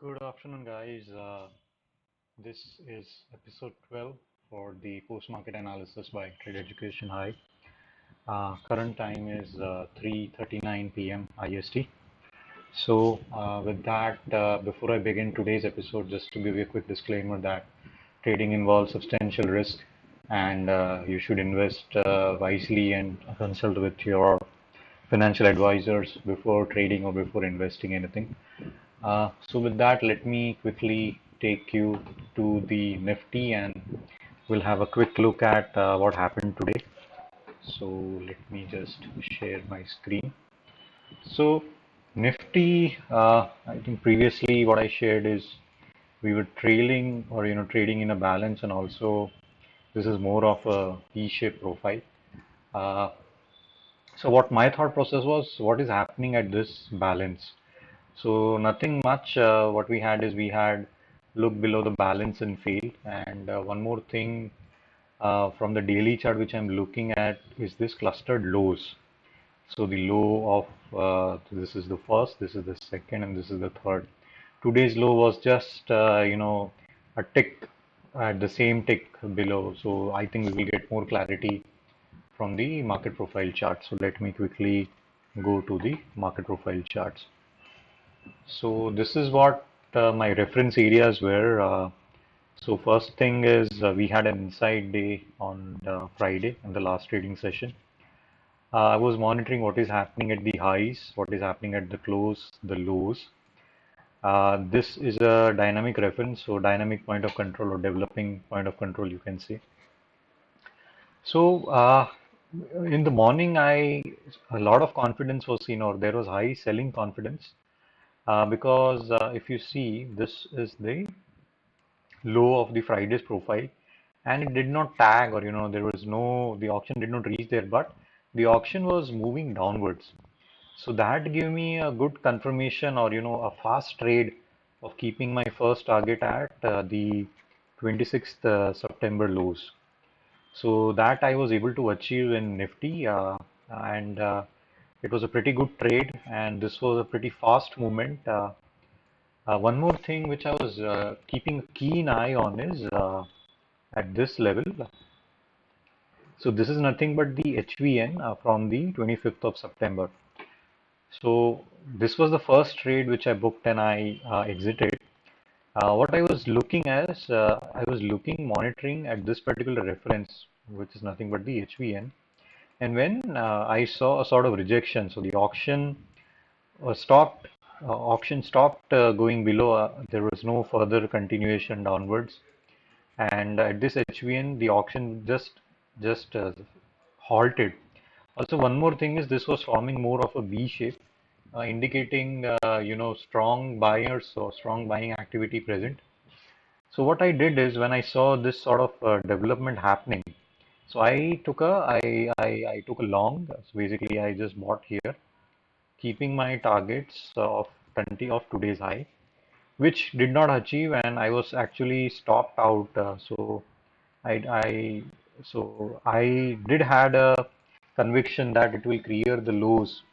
Good afternoon, guys. This is episode 12 for the post-market analysis by Tradeducation. Hi. Current time is 3:39 p.m. IST. With that, before I begin today's episode, just to give you a quick disclaimer that trading involves substantial risk and you should invest wisely and consult with your financial advisors before trading or before investing anything. With that, let me quickly take you to the Nifty and we'll have a quick look at what happened today. So let me just share my screen. So Nifty, I think previously what I shared is we were trailing or trading in a balance, and also this is more of a V-shaped profile. Uh, so what my thought process was, what is happening at this balance? So nothing much. What we had is we had looked below the balance and failed. And one more thing from the daily chart which I'm looking at is this clustered lows. So the low of this is the first, this is the second, and this is the third. Today's low was just a tick at the same tick below. So I think we will get more clarity from the market profile chart. So let me quickly go to the market profile charts. So this is what my reference areas were. So first thing is we had an inside day on Friday in the last trading session. I was monitoring what is happening at the highs, what is happening at the close, the lows. This is a dynamic reference, so dynamic point of control or developing point of control, you can say. So in the morning, a lot of confidence was seen, or there was high selling confidence. Because if you see, this is the low of the Friday's profile, and it did not tag, or there was no, the auction did not reach there, but the auction was moving downwards. So that gave me a good confirmation, or a fast trade of keeping my first target at the 26th September lows. So that I was able to achieve in Nifty, and it was a pretty good trade, and this was a pretty fast movement. One more thing which I was keeping a keen eye on is at this level. So this is nothing but the HVN from the 25th of September. So this was the first trade which I booked and I exited. What I was looking as, I was looking, monitoring at this particular reference, which is nothing but the HVN. And when I saw a sort of rejection, so the stopped auction stopped going below. There was no further continuation downwards, and at this HVN, the auction just halted. Also, one more thing is this was forming more of a V shape, indicating strong buyers or strong buying activity present. So what I did is when I saw this sort of development happening, so I took a long. So basically, I just bought here, keeping my targets of 20 of today's high, which did not achieve, and I was actually stopped out. I I did had a conviction that it will clear the lows,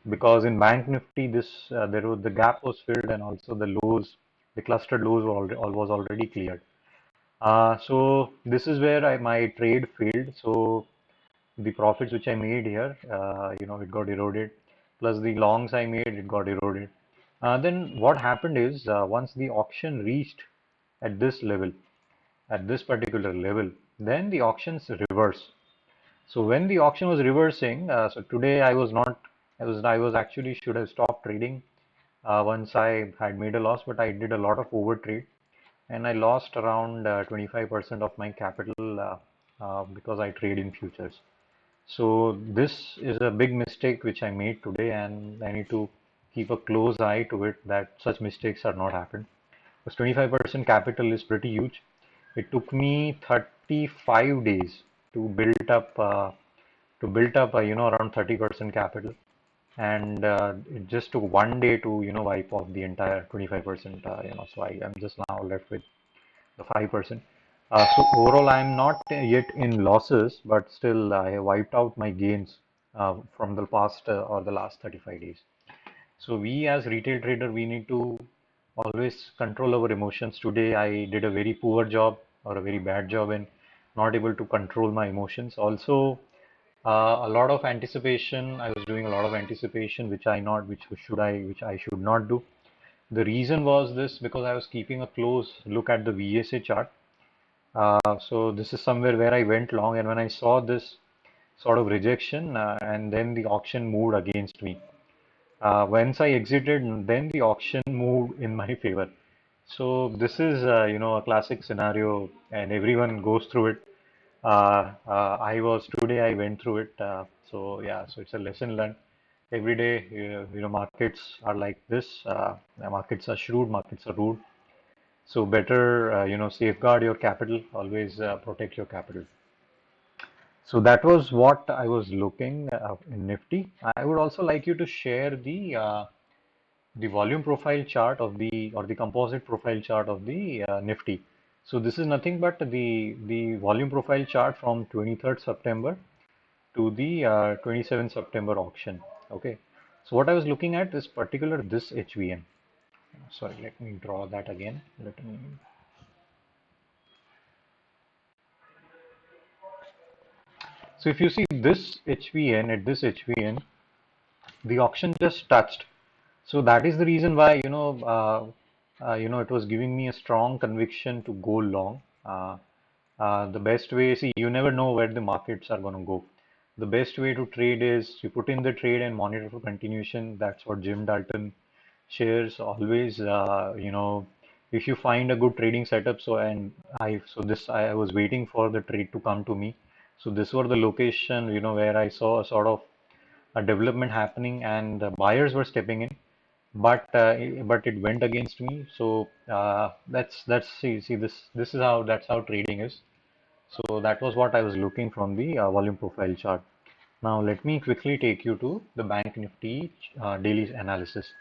because in Bank Nifty this there was the gap was filled, and also the lows, the clustered lows was already cleared. So this is where my trade failed. So the profits which I made here, it got eroded. Plus the longs I made, it got eroded. Then what happened is once the auction reached at this level, at this particular level, then the auctions reverse. So when the auction was reversing, so today I was not, I was actually should have stopped trading once I had made a loss, but I did a lot of over trade, and I lost around 25% of my capital because I trade in futures. So this is a big mistake which I made today, and I need to keep a close eye to it that such mistakes are not happen. Because 25% capital is pretty huge. It took me 35 days to build up around 30% capital, and it just took one day to wipe off the entire 25%. So I am just now left with the 5%. So overall, I'm not yet in losses, but still I have wiped out my gains from the past or the last 35 days. So we as retail trader, we need to always control over emotions. Today I did a very poor job or a very bad job in not able to control my emotions. Also, a lot of anticipation. I was doing a lot of anticipation, which I should not do. The reason was this because I was keeping a close look at the VSA chart. So this is somewhere where I went long, and when I saw this sort of rejection, and then the auction moved against me. Once I exited, then the auction moved in my favor. So this is, a classic scenario, and everyone goes through it. Today I went through it. So yeah, so it's a lesson learned. Every day, markets are like this. The markets are shrewd, markets are rude. So better, safeguard your capital. Always protect your capital. So that was what I was looking in Nifty. I would also like you to share the volume profile chart of the or the composite profile chart of the Nifty. So this is nothing but the volume profile chart from 23rd September to the 27th September auction. Okay. So what I was looking at is particular this HVN. Sorry, let me draw that again. Let me. So if you see this HVN at this HVN, the auction just touched. So that is the reason why, it was giving me a strong conviction to go long. The best way, see, you never know where the markets are going to go. The best way to trade is you put in the trade and monitor for continuation. That's what Jim Dalton shares always. If you find a good trading setup, I was waiting for the trade to come to me. So this was the location, where I saw a sort of a development happening and the buyers were stepping in, but it went against me. So that's see this is how that's how trading is. So that was what I was looking from the volume profile chart. Now let me quickly take you to the Bank Nifty daily analysis.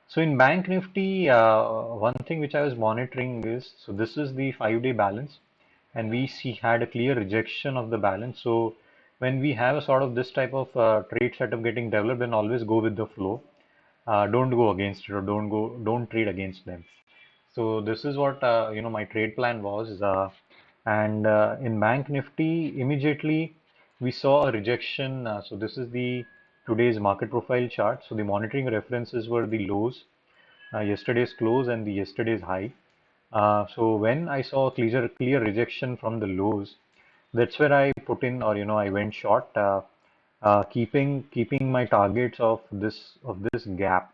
So in Bank Nifty, one thing which I was monitoring is, so this is the 5-day balance, and we see had a clear rejection of the balance. So when we have a sort of this type of trade setup getting developed, then always go with the flow. Don't go against it or don't trade against them. So this is what my trade plan was, and in Bank Nifty immediately we saw a rejection. So this is the today's market profile chart. So the monitoring references were the lows, yesterday's close and the yesterday's high. So when I saw a clear rejection from the lows, that's where I put in, or I went short, keeping my targets of this gap,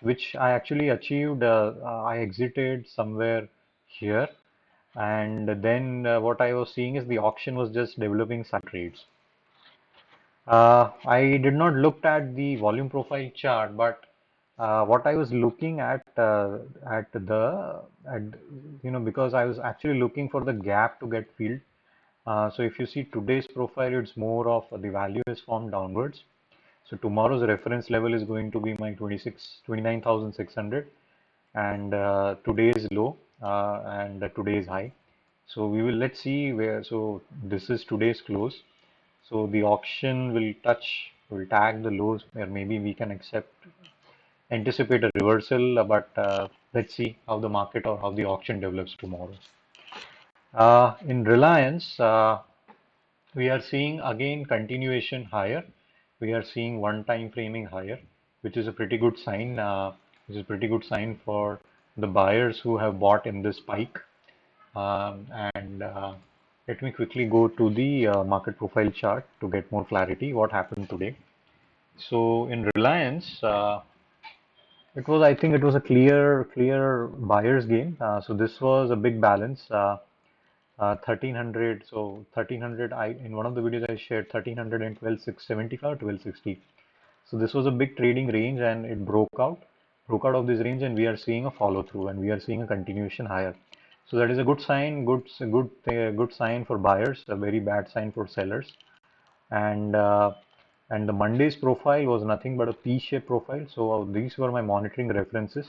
which I actually achieved. I exited somewhere here, and then what I was seeing is the auction was just developing some trades. I did not look at the volume profile chart, but what I was looking at because I was actually looking for the gap to get filled. So if you see today's profile, it's more of the value is formed downwards. So tomorrow's reference level is going to be my 29,600, and today's low and today's high. So let's see where. So this is today's close. So the auction will tag the lows, where maybe we can anticipate a reversal, but let's see how the market or how the auction develops tomorrow. In Reliance, we are seeing again continuation higher. We are seeing one time framing higher, which is a pretty good sign. Which is a pretty good sign for the buyers who have bought in this spike. And let me quickly go to the market profile chart to get more clarity what happened today. So in Reliance, I think it was a clear buyer's game. So this was a big balance. 1300, so 1300, in one of the videos I shared 1300 and 12,675, 1260. So this was a big trading range and it broke out of this range, and we are seeing a follow through and we are seeing a continuation higher. So that is a good sign, good sign for buyers, a very bad sign for sellers. And the Monday's profile was nothing but a P-shaped profile. So these were my monitoring references.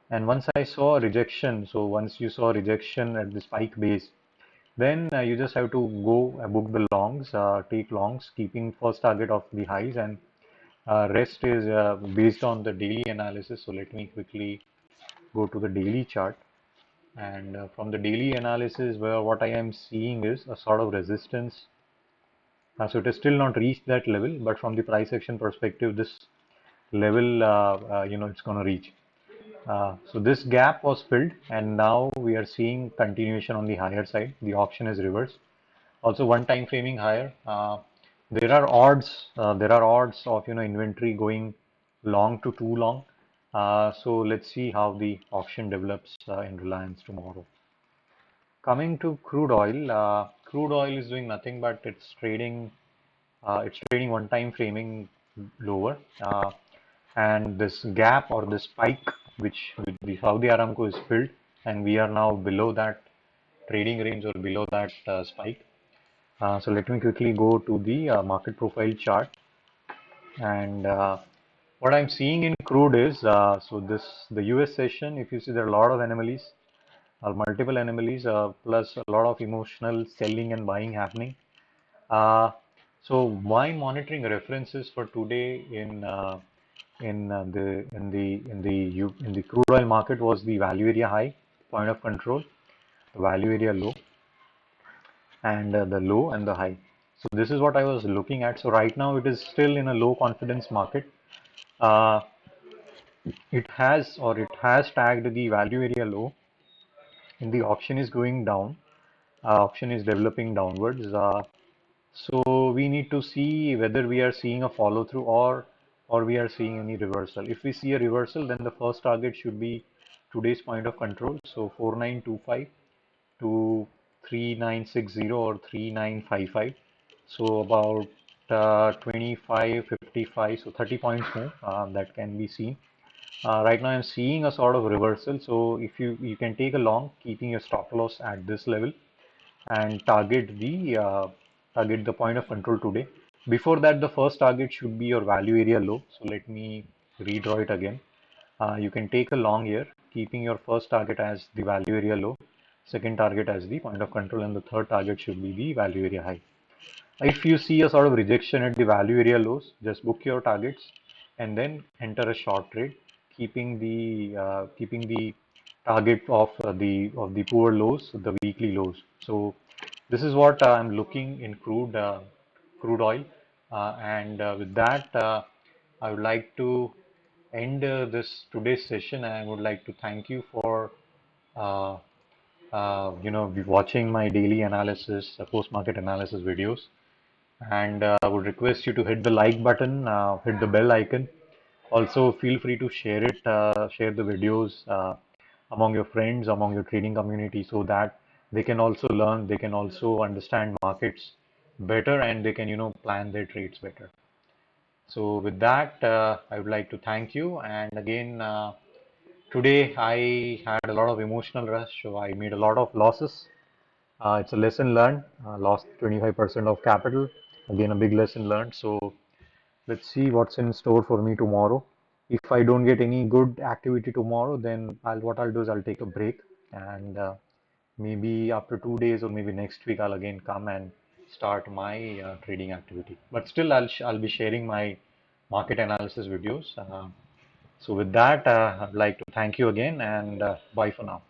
And once I saw rejection, so once you saw rejection at the spike base, then you just have to go book the longs, take longs, keeping first target of the highs, and Rest is based on the daily analysis. So let me quickly go to the daily chart. And from the daily analysis, where what I am seeing is a sort of resistance. So it has still not reached that level, but from the price action perspective, this level, it's going to reach. So this gap was filled, and now we are seeing continuation on the higher side. The option is reversed. Also, one time framing higher. There are odds. There are odds of inventory going long to too long. So let's see how the auction develops in Reliance tomorrow. Coming to crude oil is doing nothing but it's trading. It's trading one time framing lower, and this gap or this spike which the Saudi Aramco is filled, and we are now below that trading range or below that spike. So let me quickly go to the market profile chart, and what I'm seeing in crude is so this the US session. If you see, there are a lot of anomalies, multiple anomalies, plus a lot of emotional selling and buying happening. Uh, so my monitoring references for today in the crude oil market was the value area high, point of control, the value area low, and the low and the high. So this is what I was looking at. So right now it is still in a low confidence market. Uh, it has tagged the value area low, and the auction is going down. Auction is developing downwards. So we need to see whether we are seeing a follow through or we are seeing any reversal. If we see a reversal, then the first target should be today's point of control. So 4925 to 3960 or 3955. So about 2555, so 30 points more that can be seen. Right now I'm seeing a sort of reversal. So if you can take a long, keeping your stop loss at this level and target the point of control today. Before that, the first target should be your value area low. So let me redraw it again. You can take a long here, keeping your first target as the value area low, second target as the point of control, and the third target should be the value area high. If you see a sort of rejection at the value area lows, just book your targets and then enter a short trade, keeping the target of the poor lows, the weekly lows. So this is what I'm looking in crude oil, and with that, I would like to end this today's session. I would like to thank you for uh, watching my daily analysis, post-market analysis videos, and I would request you to hit the like button, hit the bell icon. Also, feel free to share the videos among your friends, among your trading community, so that they can also learn, they can also understand markets better, and they can plan their trades better. So with that, I would like to thank you. And again, today I had a lot of emotional rush, so I made a lot of losses. It's a lesson learned. Lost 25% of capital. Again, a big lesson learned. So let's see what's in store for me tomorrow. If I don't get any good activity tomorrow, then what I'll do is I'll take a break, and maybe after 2 days or maybe next week I'll again come and start my trading activity. But still, I'll be sharing my market analysis videos. So with that, I'd like to thank you again, and bye for now.